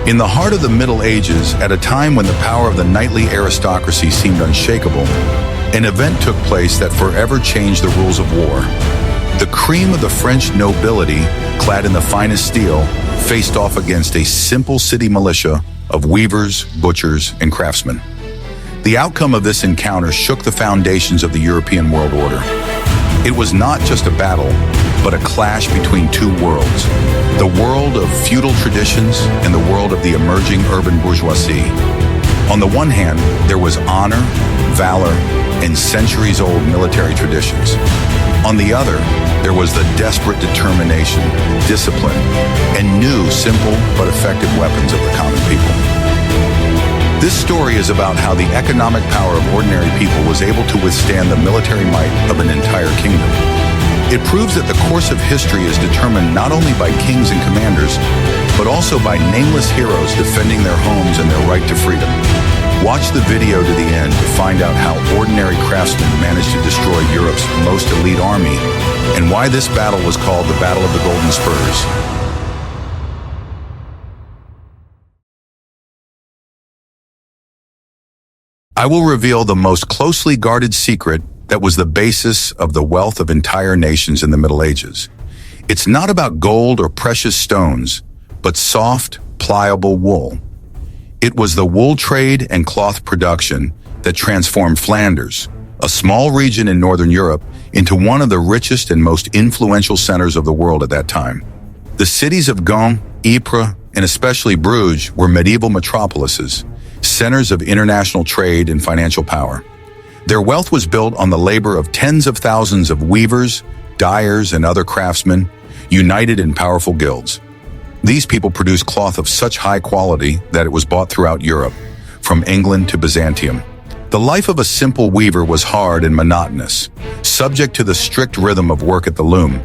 In the heart of the Middle Ages, at a time when the power of the knightly aristocracy seemed unshakable, an event took place that forever changed the rules of war. The cream of the French nobility, clad in the finest steel, faced off against a simple city militia of weavers, butchers, and craftsmen. The outcome of this encounter shook the foundations of the European world order. It was not just a battle, but a clash between two worlds, the world of feudal traditions and the world of the emerging urban bourgeoisie. On the one hand, there was honor, valor, and centuries-old military traditions. On the other, there was the desperate determination, discipline, and new, simple but effective weapons of the common people. This story is about how the economic power of ordinary people was able to withstand the military might of an entire kingdom. It proves that the course of history is determined not only by kings and commanders, but also by nameless heroes defending their homes and their right to freedom. Watch the video to the end to find out how ordinary craftsmen managed to destroy Europe's most elite army and why this battle was called the Battle of the Golden Spurs. I will reveal the most closely guarded secret that was the basis of the wealth of entire nations in the Middle Ages. It's not about gold or precious stones, but soft, pliable wool. It was the wool trade and cloth production that transformed Flanders, a small region in Northern Europe, into one of the richest and most influential centers of the world at that time. The cities of Gand, Ypres, and especially Bruges were medieval metropolises, centers of international trade and financial power. Their wealth was built on the labor of tens of thousands of weavers, dyers, and other craftsmen, united in powerful guilds. These people produced cloth of such high quality that it was bought throughout Europe, from England to Byzantium. The life of a simple weaver was hard and monotonous, subject to the strict rhythm of work at the loom.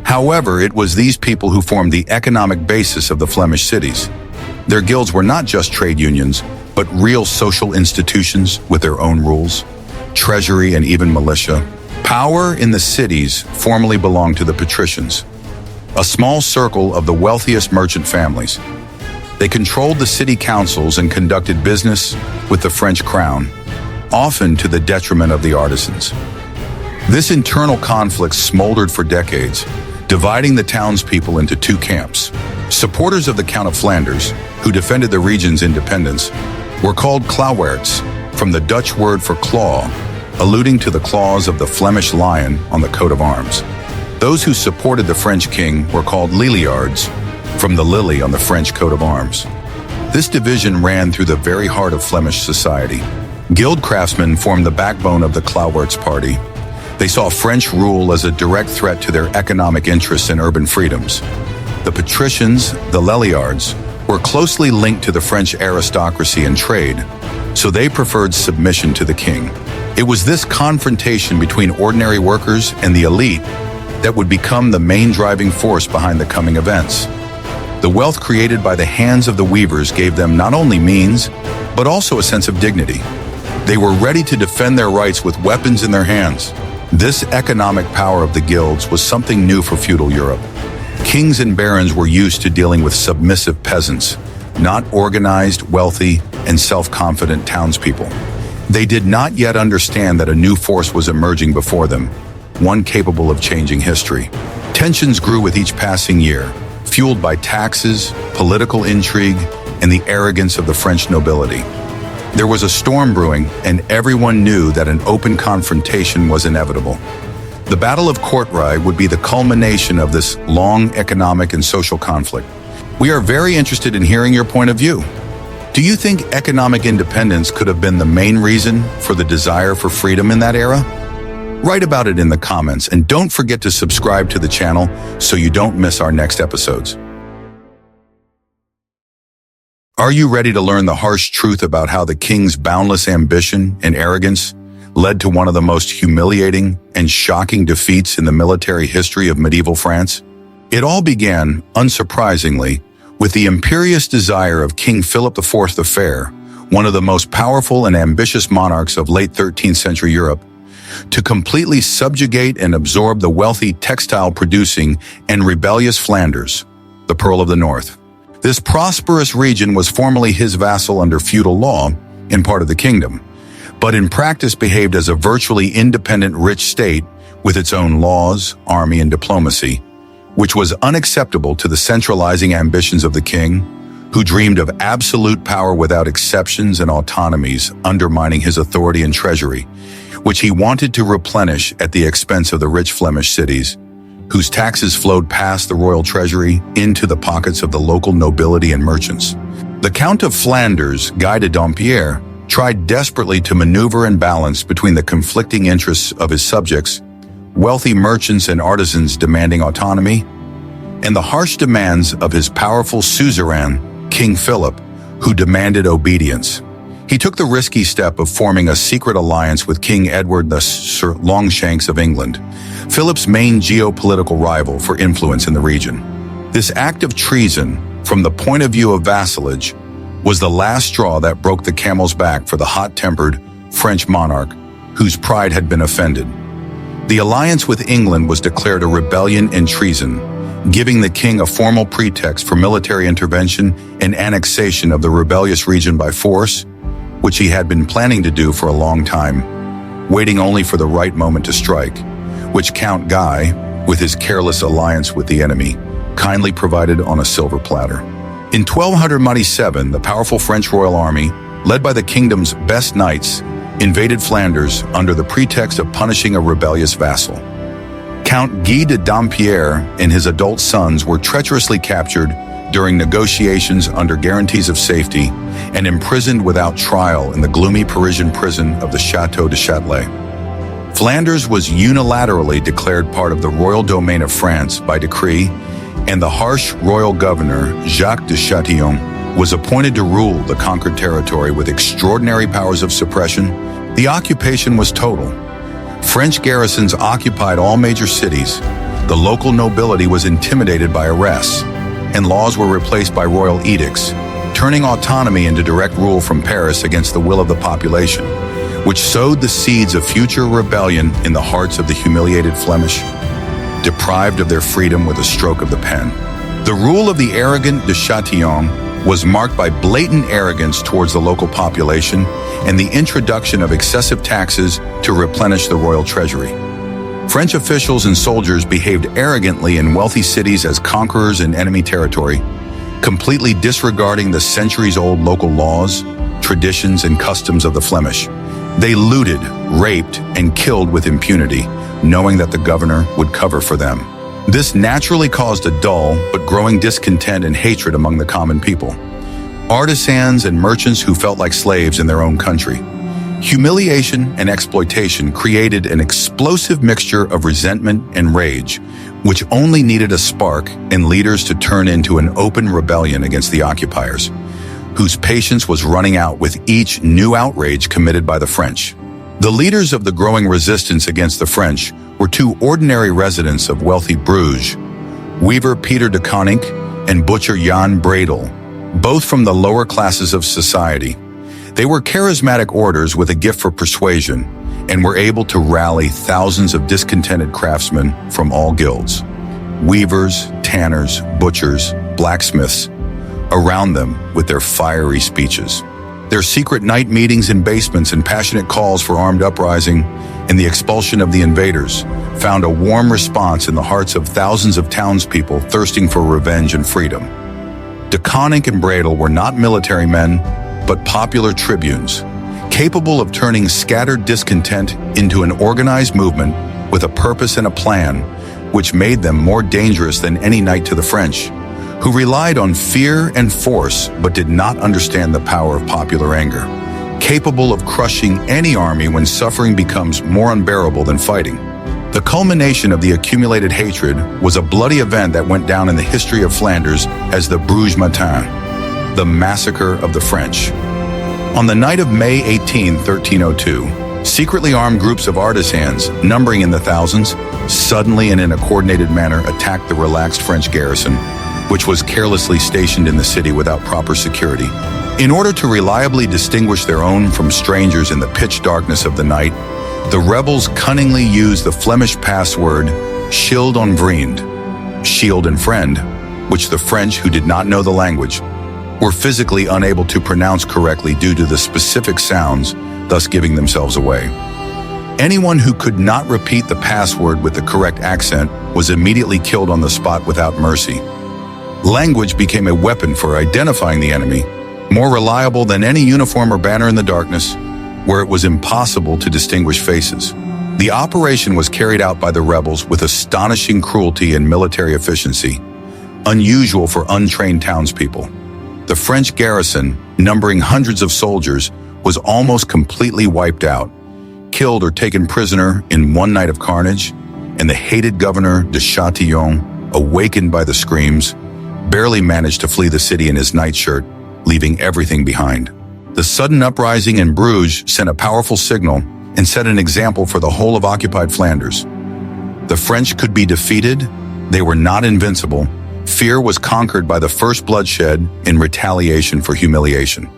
However, it was these people who formed the economic basis of the Flemish cities. Their guilds were not just trade unions, but real social institutions with their own rules, treasury, and even militia. Power in the cities formerly belonged to the patricians, a small circle of the wealthiest merchant families. They controlled the city councils and conducted business with the French crown, often to the detriment of the artisans. This internal conflict smoldered for decades, dividing the townspeople into two camps. Supporters of the Count of Flanders, who defended the region's independence, were called klauwaards, from the Dutch word for claw, alluding to the claws of the Flemish lion on the coat of arms. Those who supported the French king were called liliards, from the lily on the French coat of arms. This division ran through the very heart of Flemish society. Guild craftsmen formed the backbone of the klauwaards party. They saw French rule as a direct threat to their economic interests and urban freedoms. The patricians, the liliards, were closely linked to the French aristocracy and trade, so they preferred submission to the king. It was this confrontation between ordinary workers and the elite that would become the main driving force behind the coming events. The wealth created by the hands of the weavers gave them not only means, but also a sense of dignity. They were ready to defend their rights with weapons in their hands. This economic power of the guilds was something new for feudal Europe. Kings and barons were used to dealing with submissive peasants, not organized, wealthy, and self-confident townspeople. They did not yet understand that a new force was emerging before them, one capable of changing history. Tensions grew with each passing year, fueled by taxes, political intrigue, and the arrogance of the French nobility. There was a storm brewing, and everyone knew that an open confrontation was inevitable. The Battle of Courtrai would be the culmination of this long economic and social conflict. We are very interested in hearing your point of view. Do you think economic independence could have been the main reason for the desire for freedom in that era? Write about it in the comments, and don't forget to subscribe to the channel so you don't miss our next episodes. Are you ready to learn the harsh truth about how the king's boundless ambition and arrogance led to one of the most humiliating and shocking defeats in the military history of medieval France? It all began, unsurprisingly, with the imperious desire of King Philip IV the Fair, one of the most powerful and ambitious monarchs of late 13th century Europe, to completely subjugate and absorb the wealthy textile-producing and rebellious Flanders, the Pearl of the North. This prosperous region was formerly his vassal under feudal law in part of the kingdom, but in practice behaved as a virtually independent rich state with its own laws, army, and diplomacy, which was unacceptable to the centralizing ambitions of the king, who dreamed of absolute power without exceptions and autonomies, undermining his authority and treasury, which he wanted to replenish at the expense of the rich Flemish cities, whose taxes flowed past the royal treasury into the pockets of the local nobility and merchants. The Count of Flanders, Guy de Dampierre, tried desperately to maneuver and balance between the conflicting interests of his subjects, wealthy merchants and artisans demanding autonomy, and the harsh demands of his powerful suzerain, King Philip, who demanded obedience. He took the risky step of forming a secret alliance with King Edward the Sir Longshanks of England, Philip's main geopolitical rival for influence in the region. This act of treason, from the point of view of vassalage, was the last straw that broke the camel's back for the hot-tempered French monarch, whose pride had been offended. The alliance with England was declared a rebellion and treason, giving the king a formal pretext for military intervention and annexation of the rebellious region by force, which he had been planning to do for a long time, waiting only for the right moment to strike, which Count Guy, with his careless alliance with the enemy, kindly provided on a silver platter. In 1297, the powerful French royal army, led by the kingdom's best knights, invaded Flanders under the pretext of punishing a rebellious vassal. Count Guy de Dampierre and his adult sons were treacherously captured during negotiations under guarantees of safety and imprisoned without trial in the gloomy Parisian prison of the Château de Châtelet. Flanders was unilaterally declared part of the royal domain of France by decree, and the harsh royal governor, Jacques de Châtillon, was appointed to rule the conquered territory with extraordinary powers of suppression. The occupation was total. French garrisons occupied all major cities, the local nobility was intimidated by arrests, and laws were replaced by royal edicts, turning autonomy into direct rule from Paris against the will of the population, which sowed the seeds of future rebellion in the hearts of the humiliated Flemish, deprived of their freedom with a stroke of the pen. The rule of the arrogant de Châtillon was marked by blatant arrogance towards the local population and the introduction of excessive taxes to replenish the royal treasury. French officials and soldiers behaved arrogantly in wealthy cities as conquerors in enemy territory, completely disregarding the centuries-old local laws, traditions, and customs of the Flemish. They looted, raped, and killed with impunity, knowing that the governor would cover for them. This naturally caused a dull but growing discontent and hatred among the common people. Artisans and merchants who felt like slaves in their own country. Humiliation and exploitation created an explosive mixture of resentment and rage, which only needed a spark in leaders to turn into an open rebellion against the occupiers, whose patience was running out with each new outrage committed by the French. The leaders of the growing resistance against the French were two ordinary residents of wealthy Bruges, weaver Peter de Koninck and butcher Jan Bredel, both from the lower classes of society. They were charismatic orators with a gift for persuasion and were able to rally thousands of discontented craftsmen from all guilds, weavers, tanners, butchers, blacksmiths, around them with their fiery speeches. Their secret night meetings in basements and passionate calls for armed uprising and the expulsion of the invaders found a warm response in the hearts of thousands of townspeople thirsting for revenge and freedom. De Koninck and Bredel were not military men, but popular tribunes, capable of turning scattered discontent into an organized movement with a purpose and a plan, which made them more dangerous than any knight to the French, who relied on fear and force but did not understand the power of popular anger, capable of crushing any army when suffering becomes more unbearable than fighting. The culmination of the accumulated hatred was a bloody event that went down in the history of Flanders as the Bruges Matins, the massacre of the French. On the night of May 18, 1302, secretly armed groups of artisans, numbering in the thousands, suddenly and in a coordinated manner attacked the relaxed French garrison, which was carelessly stationed in the city without proper security. In order to reliably distinguish their own from strangers in the pitch darkness of the night, the rebels cunningly used the Flemish password "Schild en Vriend," shield and friend, which the French, who did not know the language, were physically unable to pronounce correctly due to the specific sounds, thus giving themselves away. Anyone who could not repeat the password with the correct accent was immediately killed on the spot without mercy. Language became a weapon for identifying the enemy, more reliable than any uniform or banner in the darkness, where it was impossible to distinguish faces. The operation was carried out by the rebels with astonishing cruelty and military efficiency, unusual for untrained townspeople. The French garrison, numbering hundreds of soldiers, was almost completely wiped out, killed or taken prisoner in one night of carnage, and the hated governor de Châtillon, awakened by the screams, barely managed to flee the city in his nightshirt, leaving everything behind. The sudden uprising in Bruges sent a powerful signal and set an example for the whole of occupied Flanders. The French could be defeated, they were not invincible. Fear was conquered by the first bloodshed in retaliation for humiliation.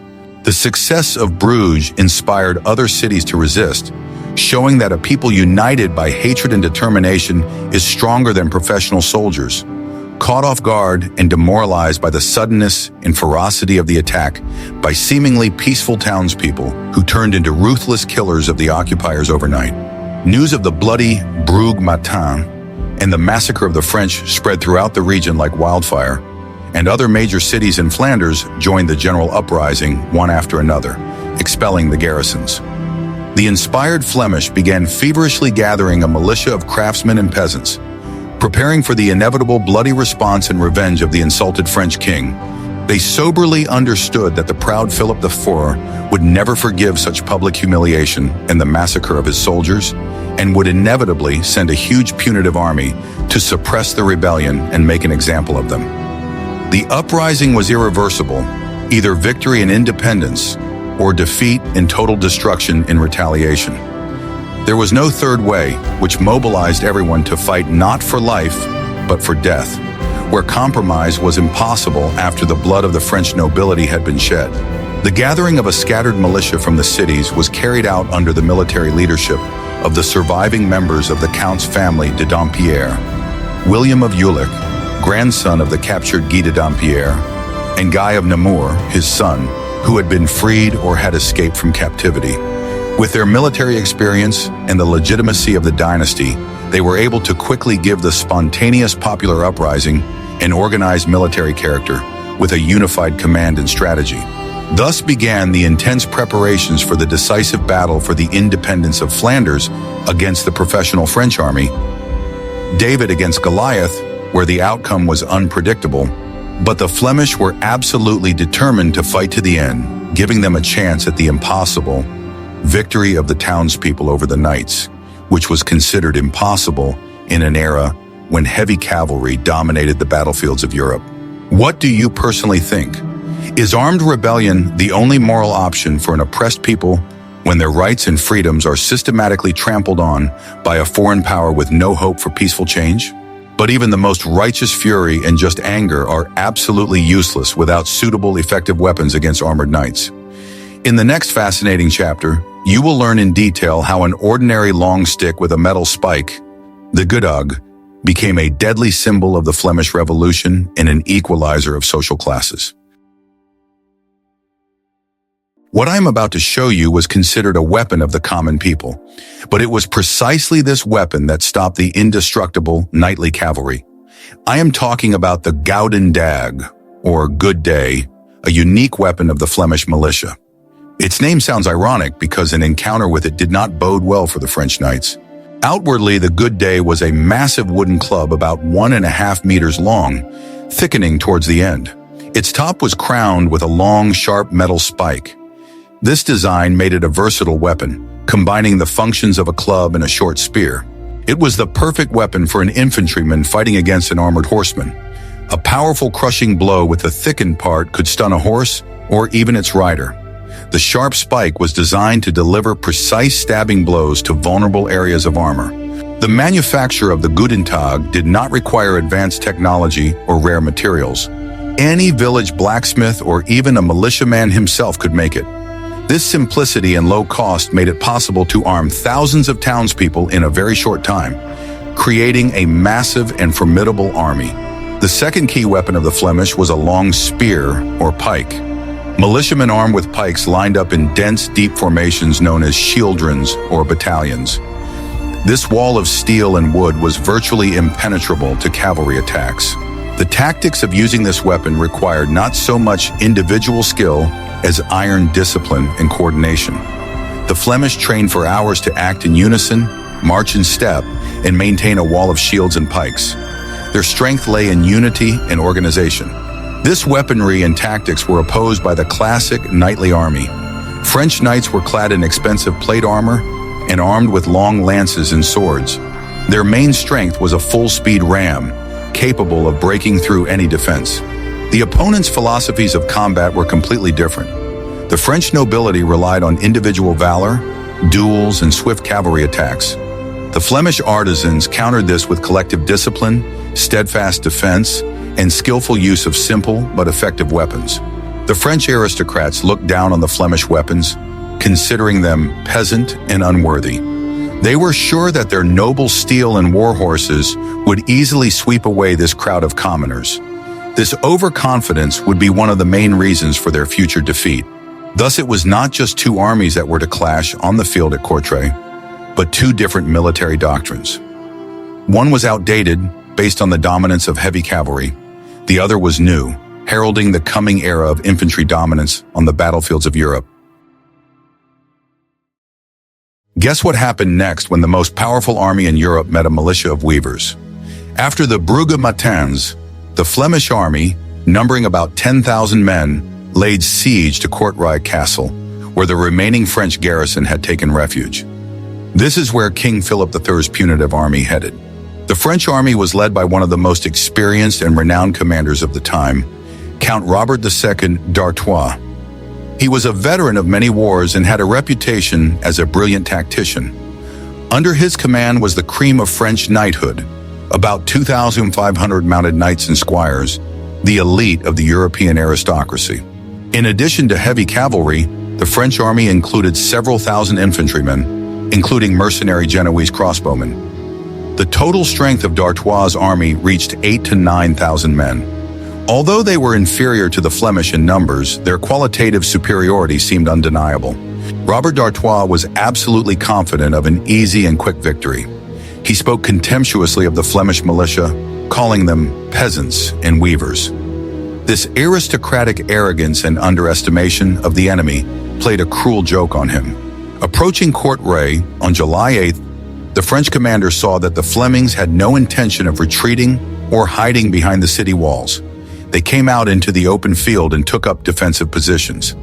The success of Bruges inspired other cities to resist, showing that a people united by hatred and determination is stronger than professional soldiers. Caught off guard and demoralized by the suddenness and ferocity of the attack by seemingly peaceful townspeople who turned into ruthless killers of the occupiers overnight. News of the bloody Bruges Matins and the massacre of the French spread throughout the region like wildfire, and other major cities in Flanders joined the general uprising one after another, expelling the garrisons. The inspired Flemish began feverishly gathering a militia of craftsmen and peasants, preparing for the inevitable bloody response and revenge of the insulted French king. They soberly understood that the proud Philip IV would never forgive such public humiliation and the massacre of his soldiers, and would inevitably send a huge punitive army to suppress the rebellion and make an example of them. The uprising was irreversible, either victory and independence, or defeat and total destruction in retaliation. There was no third way, which mobilized everyone to fight not for life, but for death, where compromise was impossible after the blood of the French nobility had been shed. The gathering of a scattered militia from the cities was carried out under the military leadership of the surviving members of the Count's family de Dampierre, William of Jülich, grandson of the captured Guy de Dampierre, and Guy of Nemours, his son, who had been freed or had escaped from captivity. With their military experience and the legitimacy of the dynasty, they were able to quickly give the spontaneous popular uprising an organized military character with a unified command and strategy. Thus began the intense preparations for the decisive battle for the independence of Flanders against the professional French army, David against Goliath, where the outcome was unpredictable, but the Flemish were absolutely determined to fight to the end, giving them a chance at the impossible victory of the townspeople over the knights, which was considered impossible in an era when heavy cavalry dominated the battlefields of Europe. What do you personally think? Is armed rebellion the only moral option for an oppressed people when their rights and freedoms are systematically trampled on by a foreign power with no hope for peaceful change? But even the most righteous fury and just anger are absolutely useless without suitable, effective weapons against armored knights. In the next fascinating chapter, you will learn in detail how an ordinary long stick with a metal spike, the gedag, became a deadly symbol of the Flemish Revolution and an equalizer of social classes. What I am about to show you was considered a weapon of the common people, but it was precisely this weapon that stopped the indestructible knightly cavalry. I am talking about the Gouden Dag, or Good Day, a unique weapon of the Flemish militia. Its name sounds ironic because an encounter with it did not bode well for the French knights. Outwardly, the Good Day was a massive wooden club about 1.5 meters long, thickening towards the end. Its top was crowned with a long, sharp metal spike. This design made it a versatile weapon, combining the functions of a club and a short spear. It was the perfect weapon for an infantryman fighting against an armored horseman. A powerful crushing blow with the thickened part could stun a horse or even its rider. The sharp spike was designed to deliver precise stabbing blows to vulnerable areas of armor. The manufacture of the Gouden Dag did not require advanced technology or rare materials. Any village blacksmith or even a militiaman himself could make it. This simplicity and low cost made it possible to arm thousands of townspeople in a very short time, creating a massive and formidable army. The second key weapon of the Flemish was a long spear, or pike. Militiamen armed with pikes lined up in dense, deep formations known as schieldrons, or battalions. This wall of steel and wood was virtually impenetrable to cavalry attacks. The tactics of using this weapon required not so much individual skill as iron discipline and coordination. The Flemish trained for hours to act in unison, march in step, and maintain a wall of shields and pikes. Their strength lay in unity and organization. This weaponry and tactics were opposed by the classic knightly army. French knights were clad in expensive plate armor and armed with long lances and swords. Their main strength was a full-speed ram, capable of breaking through any defense. The opponent's philosophies of combat were completely different. The French nobility relied on individual valor, duels, and swift cavalry attacks. The Flemish artisans countered this with collective discipline, steadfast defense, and skillful use of simple but effective weapons. The French aristocrats looked down on the Flemish weapons, considering them peasant and unworthy. They were sure that their noble steel and war horses would easily sweep away this crowd of commoners. This overconfidence would be one of the main reasons for their future defeat. Thus, it was not just two armies that were to clash on the field at Courtrai, but two different military doctrines. One was outdated, based on the dominance of heavy cavalry. The other was new, heralding the coming era of infantry dominance on the battlefields of Europe. Guess what happened next when the most powerful army in Europe met a militia of weavers? After the Bruges Matins, the Flemish army, numbering about 10,000 men, laid siege to Kortrijk castle, where the remaining French garrison had taken refuge. This is where King Philip III's punitive army headed. The French army was led by one of the most experienced and renowned commanders of the time, Count Robert II d'Artois. He was a veteran of many wars and had a reputation as a brilliant tactician. Under his command was the cream of French knighthood, about 2,500 mounted knights and squires, the elite of the European aristocracy. In addition to heavy cavalry, the French army included several thousand infantrymen, including mercenary Genoese crossbowmen. The total strength of d'Artois' army reached 8,000 to 9,000 men. Although they were inferior to the Flemish in numbers, their qualitative superiority seemed undeniable. Robert d'Artois was absolutely confident of an easy and quick victory. He spoke contemptuously of the Flemish militia, calling them peasants and weavers. This aristocratic arrogance and underestimation of the enemy played a cruel joke on him. Approaching Courtrai on July 8th, the French commander saw that the Flemings had no intention of retreating or hiding behind the city walls. They came out into the open field and took up defensive positions.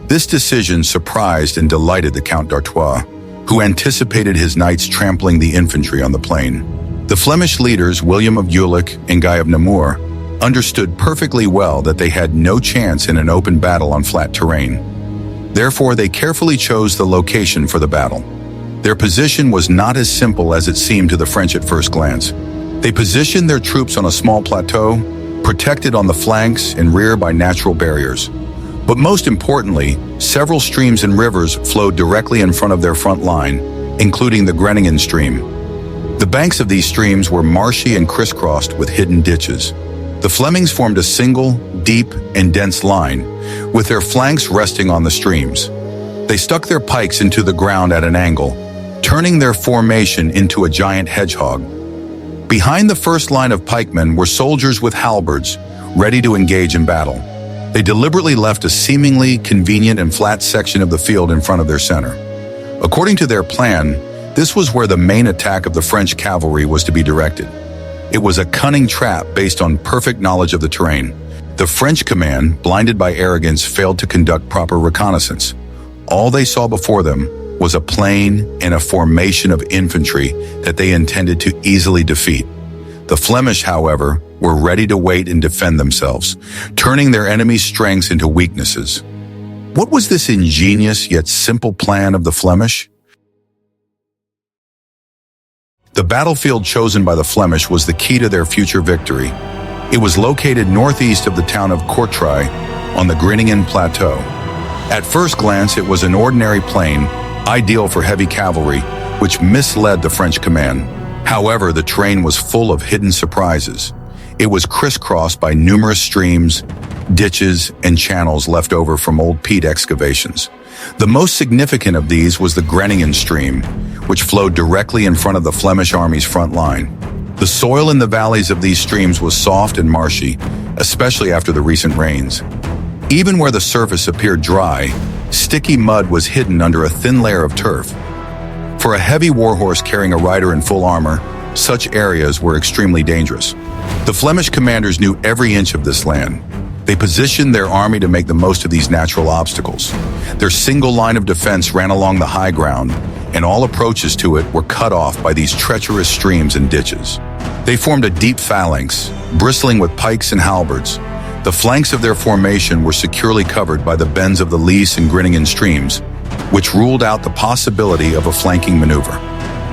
This decision surprised and delighted the Count d'Artois, who anticipated his knights trampling the infantry on the plain. The Flemish leaders, William of Jülich and Guy of Nemours, understood perfectly well that they had no chance in an open battle on flat terrain. Therefore, they carefully chose the location for the battle. Their position was not as simple as it seemed to the French at first glance. They positioned their troops on a small plateau, protected on the flanks and rear by natural barriers. But most importantly, several streams and rivers flowed directly in front of their front line, including the Groningen stream. The banks of these streams were marshy and crisscrossed with hidden ditches. The Flemings formed a single, deep, and dense line, with their flanks resting on the streams. They stuck their pikes into the ground at an angle, turning their formation into a giant hedgehog. Behind the first line of pikemen were soldiers with halberds, ready to engage in battle. They deliberately left a seemingly convenient and flat section of the field in front of their center. According to their plan, this was where the main attack of the French cavalry was to be directed. It was a cunning trap based on perfect knowledge of the terrain. The French command, blinded by arrogance, failed to conduct proper reconnaissance. All they saw before them was a plain and a formation of infantry that they intended to easily defeat. The Flemish, however, were ready to wait and defend themselves, turning their enemy's strengths into weaknesses. What was this ingenious yet simple plan of the Flemish? The battlefield chosen by the Flemish was the key to their future victory. It was located northeast of the town of Kortrijk on the Groningen Plateau. At first glance, it was an ordinary plain, ideal for heavy cavalry, which misled the French command. However, the terrain was full of hidden surprises. It was crisscrossed by numerous streams, ditches, and channels left over from old peat excavations. The most significant of these was the Groningen stream, which flowed directly in front of the Flemish army's front line. The soil in the valleys of these streams was soft and marshy, especially after the recent rains. Even where the surface appeared dry, sticky mud was hidden under a thin layer of turf. For a heavy warhorse carrying a rider in full armor, such areas were extremely dangerous. The Flemish commanders knew every inch of this land. They positioned their army to make the most of these natural obstacles. Their single line of defense ran along the high ground, and all approaches to it were cut off by these treacherous streams and ditches. They formed a deep phalanx, bristling with pikes and halberds. The flanks of their formation were securely covered by the bends of the Lys and Groningen streams, which ruled out the possibility of a flanking maneuver.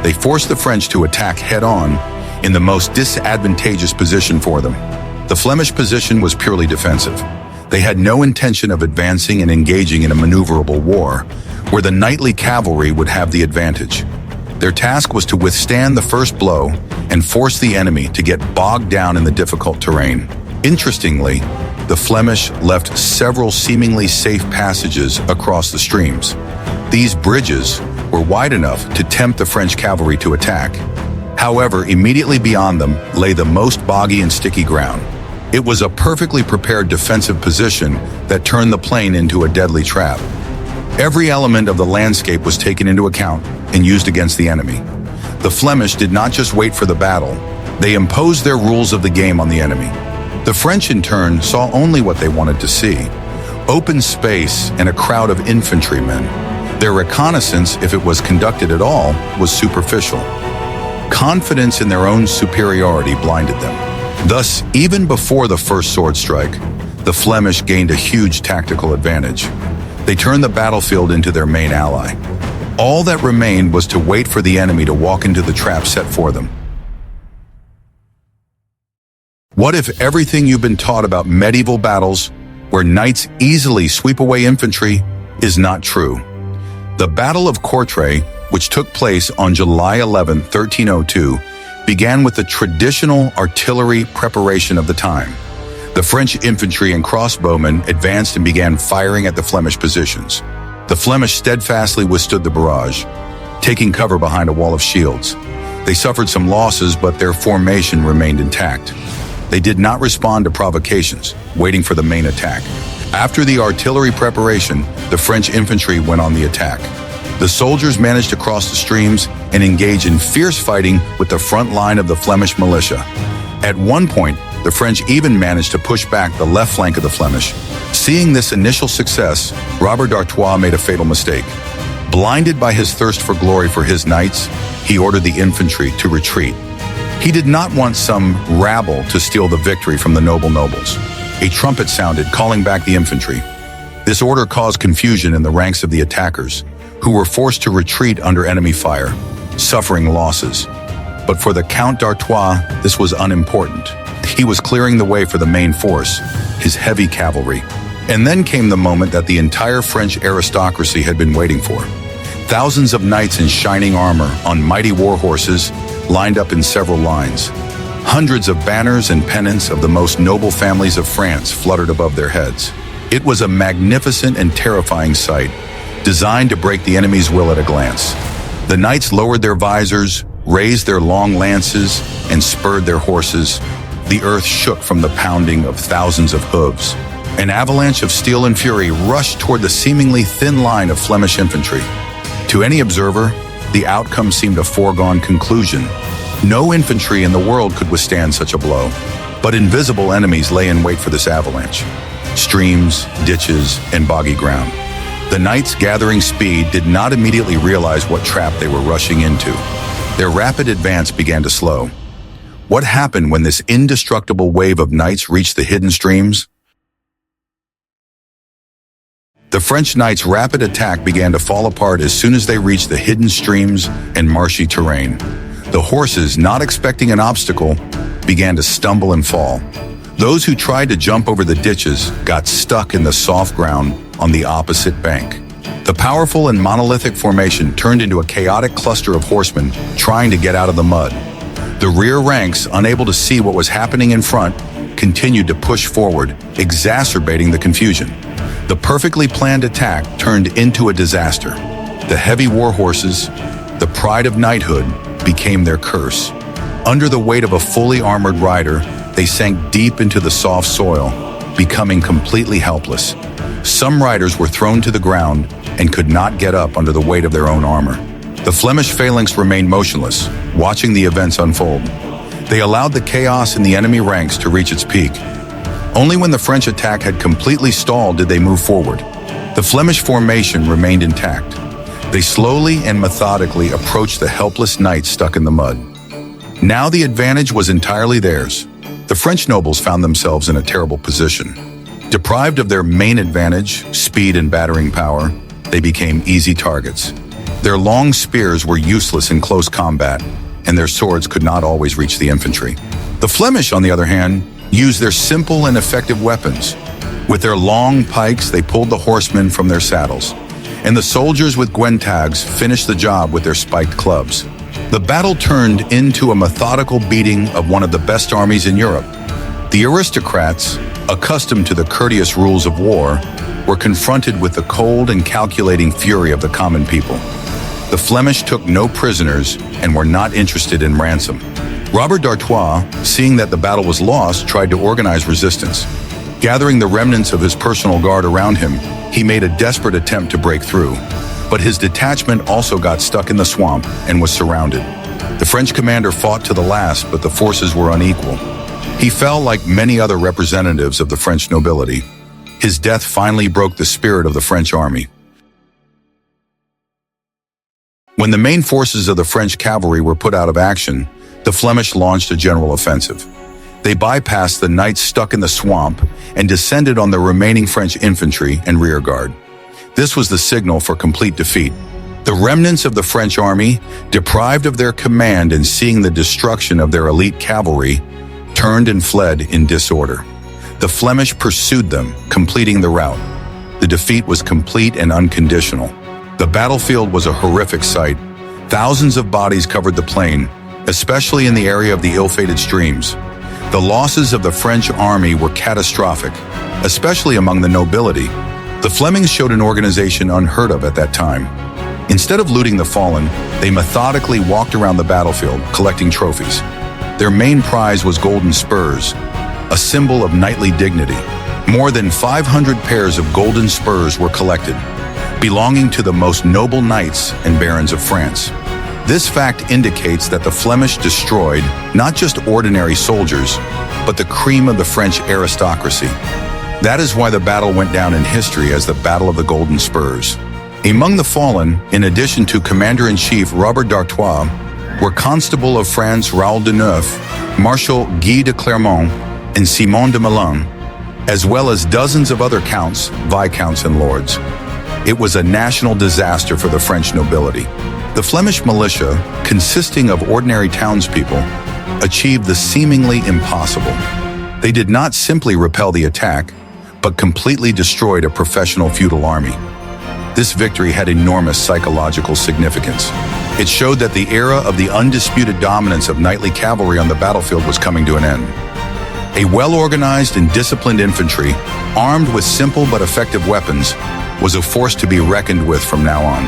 They forced the French to attack head-on in the most disadvantageous position for them. The Flemish position was purely defensive. They had no intention of advancing and engaging in a maneuverable war, where the knightly cavalry would have the advantage. Their task was to withstand the first blow and force the enemy to get bogged down in the difficult terrain. Interestingly, the Flemish left several seemingly safe passages across the streams. These bridges were wide enough to tempt the French cavalry to attack. However, immediately beyond them lay the most boggy and sticky ground. It was a perfectly prepared defensive position that turned the plain into a deadly trap. Every element of the landscape was taken into account and used against the enemy. The Flemish did not just wait for the battle, they imposed their rules of the game on the enemy. The French, in turn, saw only what they wanted to see: open space and a crowd of infantrymen. Their reconnaissance, if it was conducted at all, was superficial. Confidence in their own superiority blinded them. Thus, even before the first sword strike, the Flemish gained a huge tactical advantage. They turned the battlefield into their main ally. All that remained was to wait for the enemy to walk into the trap set for them. What if everything you've been taught about medieval battles, where knights easily sweep away infantry, is not true? The Battle of Courtrai, which took place on July 11, 1302, began with the traditional artillery preparation of the time. The French infantry and crossbowmen advanced and began firing at the Flemish positions. The Flemish steadfastly withstood the barrage, taking cover behind a wall of shields. They suffered some losses, but their formation remained intact. They did not respond to provocations, waiting for the main attack. After the artillery preparation, the French infantry went on the attack. The soldiers managed to cross the streams and engage in fierce fighting with the front line of the Flemish militia. At one point, the French even managed to push back the left flank of the Flemish. Seeing this initial success, Robert d'Artois made a fatal mistake. Blinded by his thirst for glory for his knights, he ordered the infantry to retreat. He did not want some rabble to steal the victory from the nobles. A trumpet sounded, calling back the infantry. This order caused confusion in the ranks of the attackers, who were forced to retreat under enemy fire, suffering losses. But for the Count d'Artois, this was unimportant. He was clearing the way for the main force, his heavy cavalry. And then came the moment that the entire French aristocracy had been waiting for. Thousands of knights in shining armor on mighty war horses lined up in several lines. Hundreds of banners and pennants of the most noble families of France fluttered above their heads. It was a magnificent and terrifying sight, designed to break the enemy's will at a glance. The knights lowered their visors, raised their long lances, and spurred their horses. The earth shook from the pounding of thousands of hooves. An avalanche of steel and fury rushed toward the seemingly thin line of Flemish infantry. To any observer, the outcome seemed a foregone conclusion. No infantry in the world could withstand such a blow, but invisible enemies lay in wait for this avalanche. Streams, ditches, and boggy ground. The knights, gathering speed, did not immediately realize what trap they were rushing into. Their rapid advance began to slow. What happened when this indestructible wave of knights reached the hidden streams? The French knights' rapid attack began to fall apart as soon as they reached the hidden streams and marshy terrain. The horses, not expecting an obstacle, began to stumble and fall. Those who tried to jump over the ditches got stuck in the soft ground on the opposite bank. The powerful and monolithic formation turned into a chaotic cluster of horsemen trying to get out of the mud. The rear ranks, unable to see what was happening in front, continued to push forward, exacerbating the confusion. The perfectly planned attack turned into a disaster. The heavy war horses, the pride of knighthood, became their curse. Under the weight of a fully armored rider, they sank deep into the soft soil, becoming completely helpless. Some riders were thrown to the ground and could not get up under the weight of their own armor. The Flemish phalanx remained motionless, watching the events unfold. They allowed the chaos in the enemy ranks to reach its peak. Only when the French attack had completely stalled did they move forward. The Flemish formation remained intact. They slowly and methodically approached the helpless knights stuck in the mud. Now the advantage was entirely theirs. The French nobles found themselves in a terrible position. Deprived of their main advantage, speed and battering power, they became easy targets. Their long spears were useless in close combat, and their swords could not always reach the infantry. The Flemish, on the other hand, used their simple and effective weapons. With their long pikes, they pulled the horsemen from their saddles, and the soldiers with gwentags finished the job with their spiked clubs. The battle turned into a methodical beating of one of the best armies in Europe. The aristocrats, accustomed to the courteous rules of war, were confronted with the cold and calculating fury of the common people. The Flemish took no prisoners and were not interested in ransom. Robert d'Artois, seeing that the battle was lost, tried to organize resistance. Gathering the remnants of his personal guard around him, he made a desperate attempt to break through. But his detachment also got stuck in the swamp and was surrounded. The French commander fought to the last, but the forces were unequal. He fell like many other representatives of the French nobility. His death finally broke the spirit of the French army. When the main forces of the French cavalry were put out of action, the Flemish launched a general offensive. They bypassed the knights stuck in the swamp and descended on the remaining French infantry and rearguard. This was the signal for complete defeat. The remnants of the French army, deprived of their command and seeing the destruction of their elite cavalry, turned and fled in disorder. The Flemish pursued them, completing the rout. The defeat was complete and unconditional. The battlefield was a horrific sight. Thousands of bodies covered the plain, especially in the area of the ill-fated streams. The losses of the French army were catastrophic, especially among the nobility. The Flemings showed an organization unheard of at that time. Instead of looting the fallen, they methodically walked around the battlefield, collecting trophies. Their main prize was Golden Spurs, a symbol of knightly dignity. More than 500 pairs of Golden Spurs were collected, belonging to the most noble knights and barons of France. This fact indicates that the Flemish destroyed not just ordinary soldiers, but the cream of the French aristocracy. That is why the battle went down in history as the Battle of the Golden Spurs. Among the fallen, in addition to Commander-in-Chief Robert d'Artois, were Constable of France Raoul de Neuf, Marshal Guy de Clermont, and Simon de Melun, as well as dozens of other counts, viscounts, and lords. It was a national disaster for the French nobility. The Flemish militia, consisting of ordinary townspeople, achieved the seemingly impossible. They did not simply repel the attack, but completely destroyed a professional feudal army. This victory had enormous psychological significance. It showed that the era of the undisputed dominance of knightly cavalry on the battlefield was coming to an end. A well-organized and disciplined infantry, armed with simple but effective weapons, was a force to be reckoned with from now on.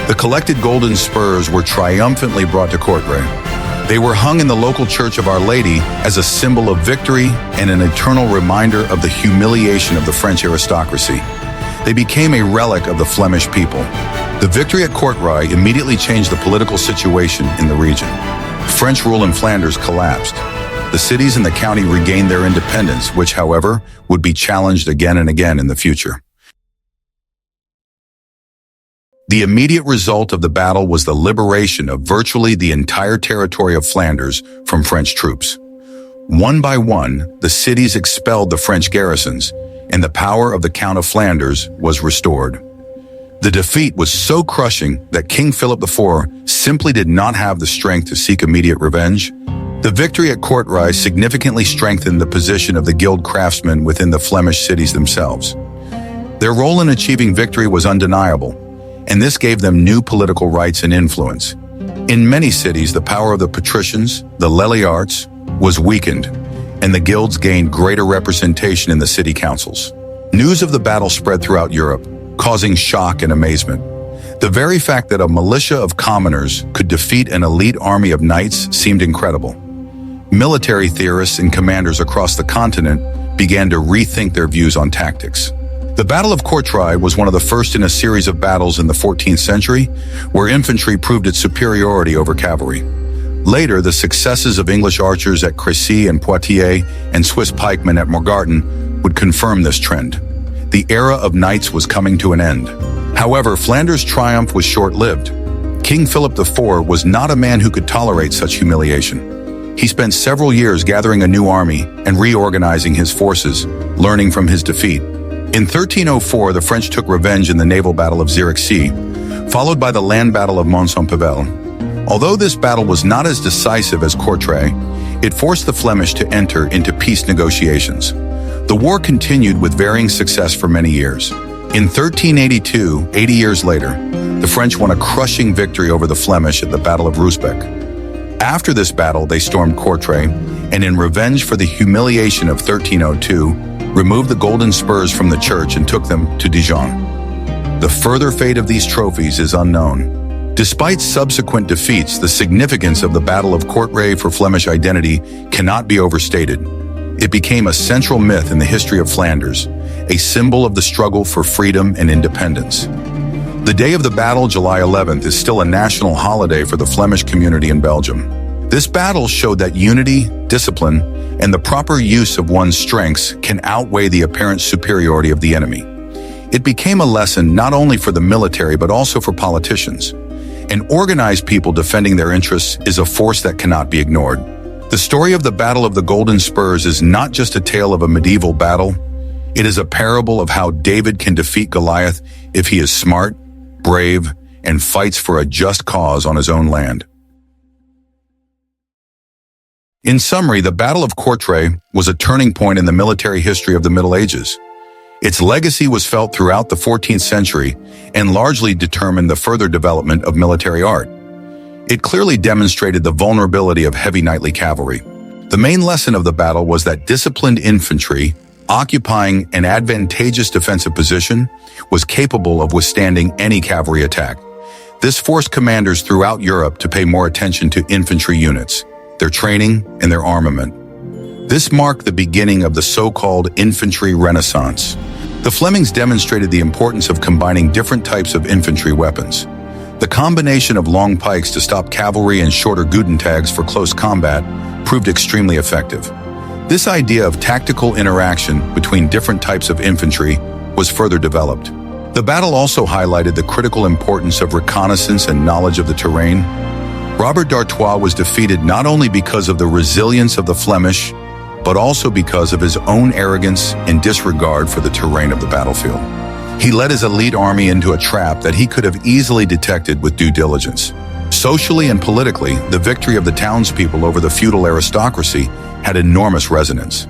The collected Golden Spurs were triumphantly brought to Kortrijk. They were hung in the local church of Our Lady as a symbol of victory and an eternal reminder of the humiliation of the French aristocracy. They became a relic of the Flemish people. The victory at Kortrijk immediately changed the political situation in the region. French rule in Flanders collapsed. The cities and the county regained their independence, which, however, would be challenged again and again in the future. The immediate result of the battle was the liberation of virtually the entire territory of Flanders from French troops. One by one, the cities expelled the French garrisons, and the power of the Count of Flanders was restored. The defeat was so crushing that King Philip IV simply did not have the strength to seek immediate revenge. The victory at Kortrijk significantly strengthened the position of the guild craftsmen within the Flemish cities themselves. Their role in achieving victory was undeniable, and this gave them new political rights and influence. In many cities, the power of the patricians, the leliarts, was weakened, and the guilds gained greater representation in the city councils. News of the battle spread throughout Europe, causing shock and amazement. The very fact that a militia of commoners could defeat an elite army of knights seemed incredible. Military theorists and commanders across the continent began to rethink their views on tactics. The Battle of Courtrai was one of the first in a series of battles in the 14th century, where infantry proved its superiority over cavalry. Later, the successes of English archers at Crécy and Poitiers and Swiss pikemen at Morgarten would confirm this trend. The era of knights was coming to an end. However, Flanders' triumph was short-lived. King Philip IV was not a man who could tolerate such humiliation. He spent several years gathering a new army and reorganizing his forces, learning from his defeat. In 1304, the French took revenge in the naval battle of Zierikzee, followed by the land battle of Mont-Saint-Pével. Although this battle was not as decisive as Kortrijk, it forced the Flemish to enter into peace negotiations. The war continued with varying success for many years. In 1382, 80 years later, the French won a crushing victory over the Flemish at the Battle of Rysbeek. After this battle, they stormed Kortrijk, and in revenge for the humiliation of 1302, removed the Golden Spurs from the church and took them to Dijon. The further fate of these trophies is unknown. Despite subsequent defeats, the significance of the Battle of Courtrai for Flemish identity cannot be overstated. It became a central myth in the history of Flanders, a symbol of the struggle for freedom and independence. The day of the battle, July 11th, is still a national holiday for the Flemish community in Belgium. This battle showed that unity, discipline, and the proper use of one's strengths can outweigh the apparent superiority of the enemy. It became a lesson not only for the military but also for politicians. An organized people defending their interests is a force that cannot be ignored. The story of the Battle of the Golden Spurs is not just a tale of a medieval battle. It is a parable of how David can defeat Goliath if he is smart, brave, and fights for a just cause on his own land. In summary, the Battle of Courtrai was a turning point in the military history of the Middle Ages. Its legacy was felt throughout the 14th century and largely determined the further development of military art. It clearly demonstrated the vulnerability of heavy knightly cavalry. The main lesson of the battle was that disciplined infantry, occupying an advantageous defensive position, was capable of withstanding any cavalry attack. This forced commanders throughout Europe to pay more attention to infantry units, their training, and their armament. This marked the beginning of the so-called infantry renaissance. The Flemings demonstrated the importance of combining different types of infantry weapons. The combination of long pikes to stop cavalry and shorter Gutentags for close combat proved extremely effective. This idea of tactical interaction between different types of infantry was further developed. The battle also highlighted the critical importance of reconnaissance and knowledge of the terrain. Robert d'Artois was defeated not only because of the resilience of the Flemish, but also because of his own arrogance and disregard for the terrain of the battlefield. He led his elite army into a trap that he could have easily detected with due diligence. Socially and politically, the victory of the townspeople over the feudal aristocracy had enormous resonance.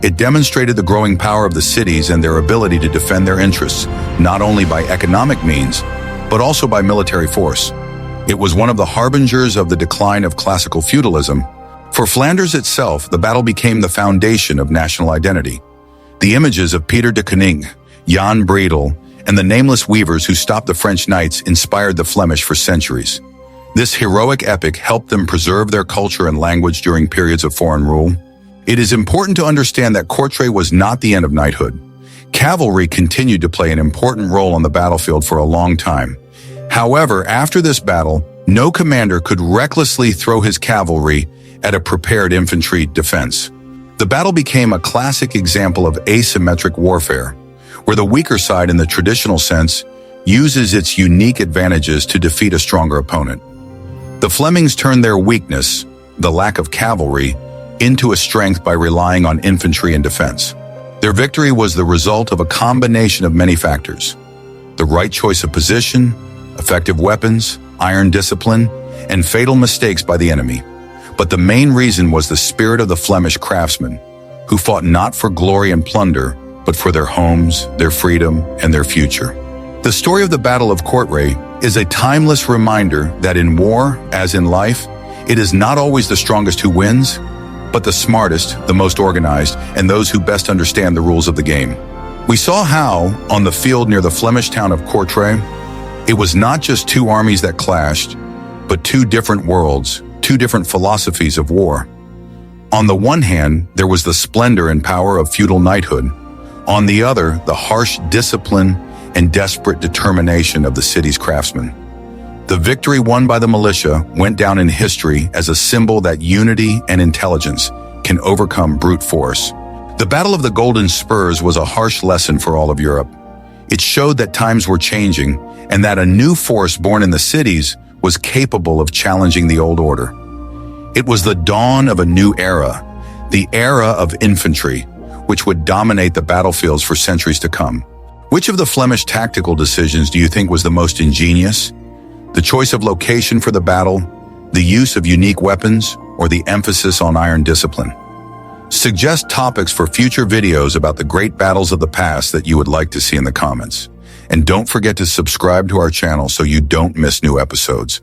It demonstrated the growing power of the cities and their ability to defend their interests, not only by economic means, but also by military force. It was one of the harbingers of the decline of classical feudalism. For Flanders itself, the battle became the foundation of national identity. The images of Peter de Koning, Jan Breedel, and the nameless weavers who stopped the French knights inspired the Flemish for centuries. This heroic epic helped them preserve their culture and language during periods of foreign rule. It is important to understand that Courtrai was not the end of knighthood. Cavalry continued to play an important role on the battlefield for a long time. However, after this battle, no commander could recklessly throw his cavalry at a prepared infantry defense. The battle became a classic example of asymmetric warfare, where the weaker side in the traditional sense uses its unique advantages to defeat a stronger opponent. The Flemings turned their weakness, the lack of cavalry, into a strength by relying on infantry and defense. Their victory was the result of a combination of many factors: the right choice of position, effective weapons, iron discipline, and fatal mistakes by the enemy. But the main reason was the spirit of the Flemish craftsmen, who fought not for glory and plunder, but for their homes, their freedom, and their future. The story of the Battle of Courtrai is a timeless reminder that in war, as in life, it is not always the strongest who wins, but the smartest, the most organized, and those who best understand the rules of the game. We saw how, on the field near the Flemish town of Kortrijk, it was not just two armies that clashed, but two different worlds, two different philosophies of war. On the one hand, there was the splendor and power of feudal knighthood. On the other, the harsh discipline and desperate determination of the city's craftsmen. The victory won by the militia went down in history as a symbol that unity and intelligence can overcome brute force. The Battle of the Golden Spurs was a harsh lesson for all of Europe. It showed that times were changing and that a new force born in the cities was capable of challenging the old order. It was the dawn of a new era, the era of infantry, which would dominate the battlefields for centuries to come. Which of the Flemish tactical decisions do you think was the most ingenious? The choice of location for the battle, the use of unique weapons, or the emphasis on iron discipline? Suggest topics for future videos about the great battles of the past that you would like to see in the comments. And don't forget to subscribe to our channel so you don't miss new episodes.